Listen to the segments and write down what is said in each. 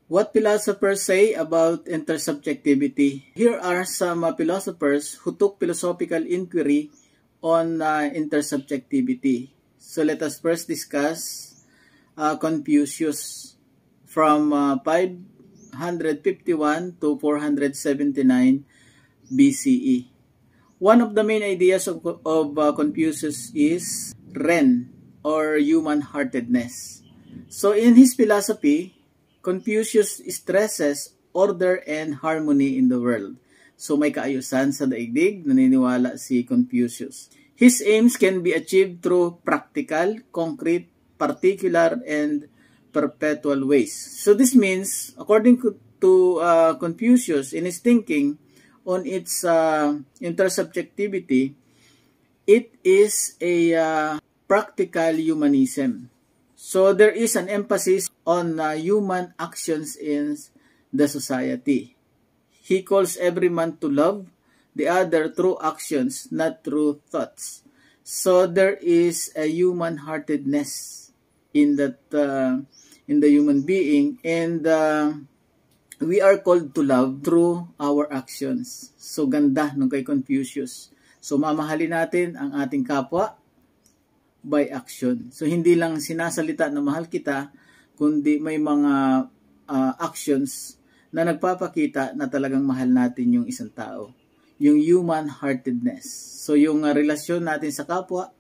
What philosophers say about intersubjectivity? Here are some philosophers who took philosophical inquiry on intersubjectivity. So let us first discuss Confucius from 551 to 479 BCE. One of the main ideas of Confucius is Ren, or human-heartedness. So in his philosophy, Confucius stresses order and harmony in the world. So may kaayusan sa daigdig, naniniwala si Confucius. His aims can be achieved through practical, concrete, particular, and perpetual ways. So this means, according to Confucius, in his thinking on its intersubjectivity, it is a practical humanism. So there is an emphasis on human actions in the society. He calls every man to love the other through actions, not through thoughts. So there is a human-heartedness in that in the human being, and we are called to love through our actions. So ganda nung kay Confucius. So mamahalin natin ang ating kapwa by action. So hindi lang sinasalita na mahal kita, kundi may mga actions na nagpapakita na talagang mahal natin yung isang tao. Yung human-heartedness. So yung relasyon natin sa kapwa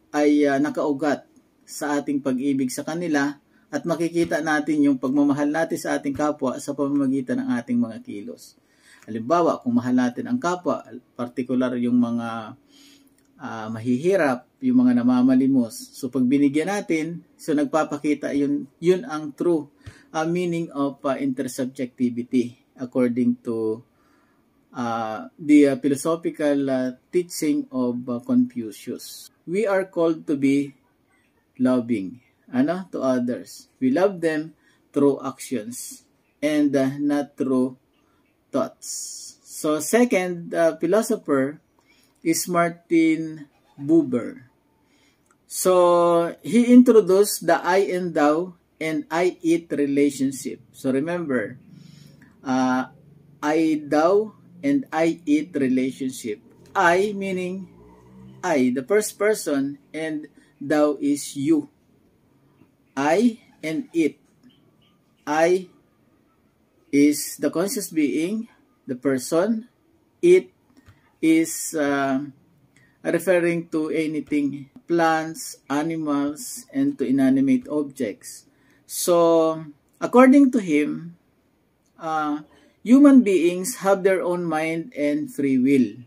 ay nakaugat sa ating pag-ibig sa kanila, at makikita natin yung pagmamahal natin sa ating kapwa sa pamamagitan ng ating mga kilos. Halimbawa, kung mahal natin ang kapwa, particular yung mga mahihirap, yung mga namamalimos. So pag binigyan natin, so nagpapakita yun ang true meaning of intersubjectivity according to the philosophical teaching of Confucius. We are called to be loving to others. We love them through actions and not through thoughts. So second philosopher is Martin Buber. So he introduced the I and thou and I-it relationship. So remember, I, thou, and I-it relationship. I meaning I, the first person, and thou is you. I and it. I is the conscious being, the person. It is referring to anything, plants, animals, and to inanimate objects. So, according to him, human beings have their own mind and free will.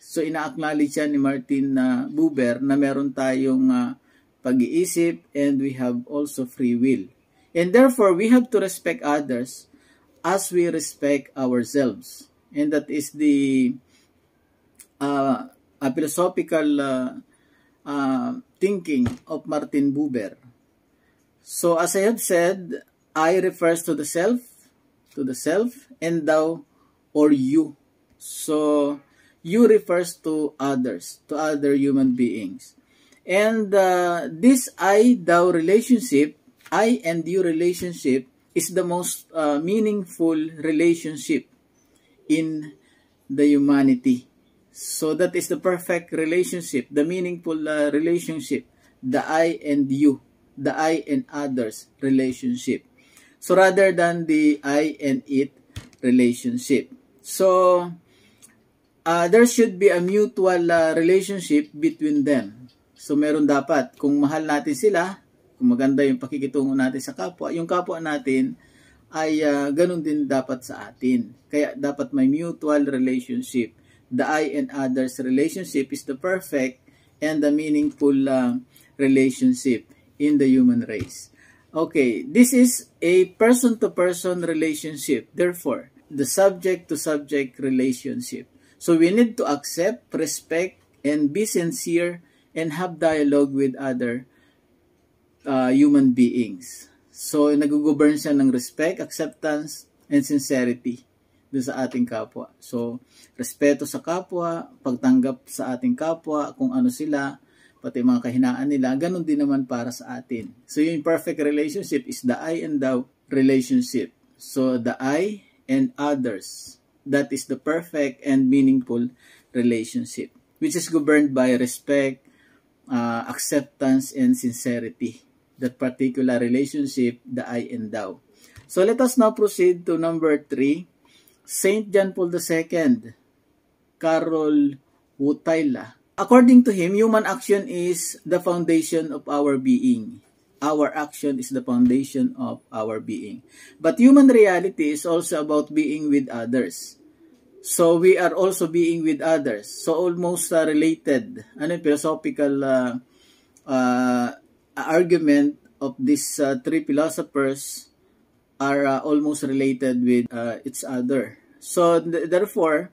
So, ina-acknowledge yan ni Martin Buber na meron tayong pag-iisip and we have also free will. And therefore, we have to respect others as we respect ourselves. And that is the philosophical thinking of Martin Buber. So as I have said, I refers to the self, and thou or you. So you refers to others, to other human beings. And this I-thou relationship, I and you relationship, is the most meaningful relationship in the humanity. So that is the perfect relationship, the meaningful relationship, the I and you, the I and others relationship. So rather than the I and it relationship. So there should be a mutual relationship between them. So meron dapat, kung mahal natin sila, kung maganda yung pakikitungo natin sa kapwa, yung kapwa natin ay ganun din dapat sa atin. Kaya dapat may mutual relationship. The I and others relationship is the perfect and the meaningful relationship in the human race. Okay, this is a person-to-person relationship. Therefore, the subject-to-subject relationship. So we need to accept, respect, and be sincere and have dialogue with other human beings. So nag-govern siya ng respect, acceptance, and sincerity doon sa ating kapwa. So, respeto sa kapwa, pagtanggap sa ating kapwa, kung ano sila, pati mga kahinaan nila, ganun din naman para sa atin. So yung perfect relationship is the I and thou relationship. So the I and others, that is the perfect and meaningful relationship, which is governed by respect, acceptance, and sincerity. That particular relationship, the I and thou. So let us now proceed to number 3. Saint John Paul II, Karol Wojtyla. According to him, human action is the foundation of our being. Our action is the foundation of our being. But human reality is also about being with others. So we are also being with others. So almost related. Philosophical argument of these three philosophers are almost related with each other. So therefore,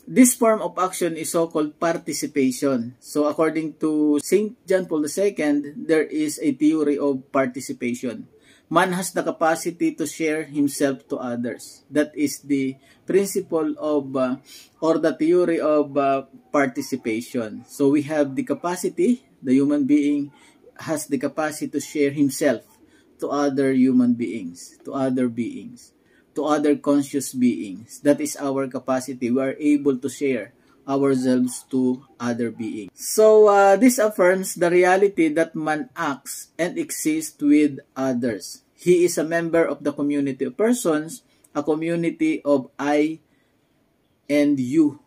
this form of action is so-called participation. So according to St. John Paul II, there is a theory of participation. Man has the capacity to share himself to others. That is the principle of or the theory of participation. So we have the capacity, the human being has the capacity to share himself to other human beings, to other beings, to other conscious beings. That is our capacity. We are able to share ourselves to other beings. So this affirms the reality that man acts and exists with others. He is a member of the community of persons, a community of I and you,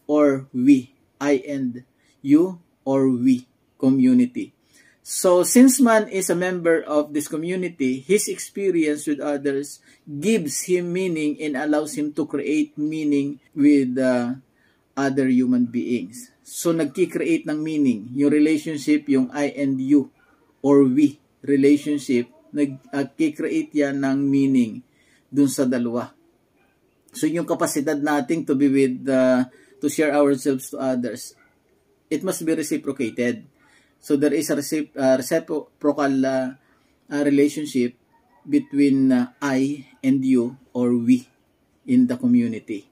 or we. I and you, or we community. So since man is a member of this community, his experience with others gives him meaning and allows him to create meaning with other human beings. So nagki-create ng meaning. Yung relationship, yung I and you or we relationship, nagki-create yan ng meaning dun sa dalawa. So yung kapasidad nating to be with, to share ourselves to others, it must be reciprocated. So there is a reciprocal relationship between I and you or we in the community.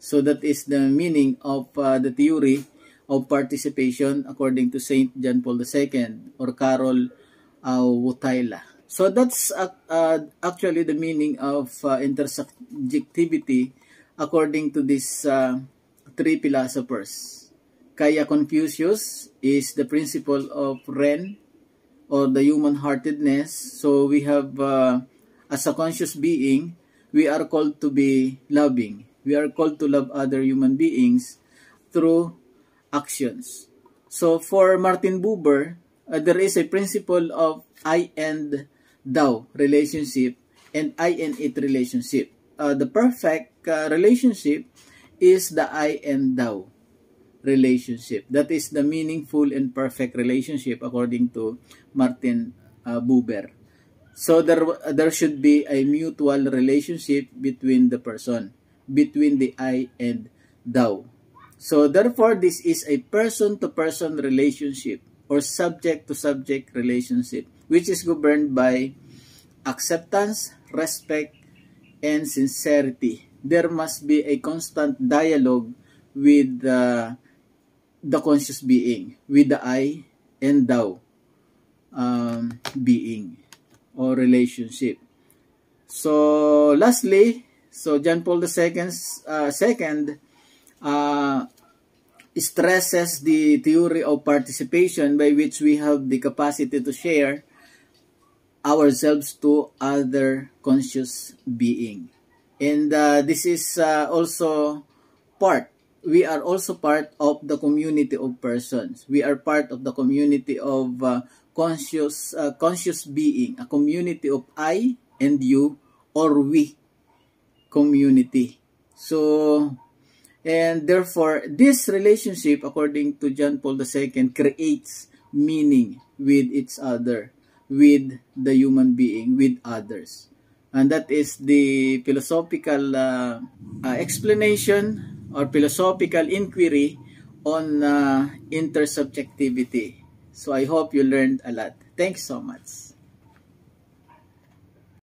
So that is the meaning of the theory of participation according to Saint John Paul II or Karol Wojtyla. So that's actually the meaning of intersubjectivity according to these three philosophers. Kaya Confucius is the principle of Ren, or the human-heartedness. So we have, as a conscious being, we are called to be loving. We are called to love other human beings through actions. So for Martin Buber, there is a principle of I and thou relationship and I and it relationship. The perfect relationship is the I and thou relationship. That is the meaningful and perfect relationship according to Martin Buber. So there should be a mutual relationship between the person, between the I and thou. So therefore, this is a person-to-person relationship or subject-to-subject relationship, which is governed by acceptance, respect, and sincerity. There must be a constant dialogue with the conscious being, with the I and thou being or relationship. So lastly, so John Paul II stresses the theory of participation by which we have the capacity to share ourselves to other conscious being. And this is also part. We are also part of the community of persons. We are part of the community of conscious being, a community of I and you or we community. So, and therefore, this relationship, according to John Paul II, creates meaning with each other, with the human being, with others. And that is the philosophical explanation or philosophical inquiry on intersubjectivity. So I hope you learned a lot. Thanks so much.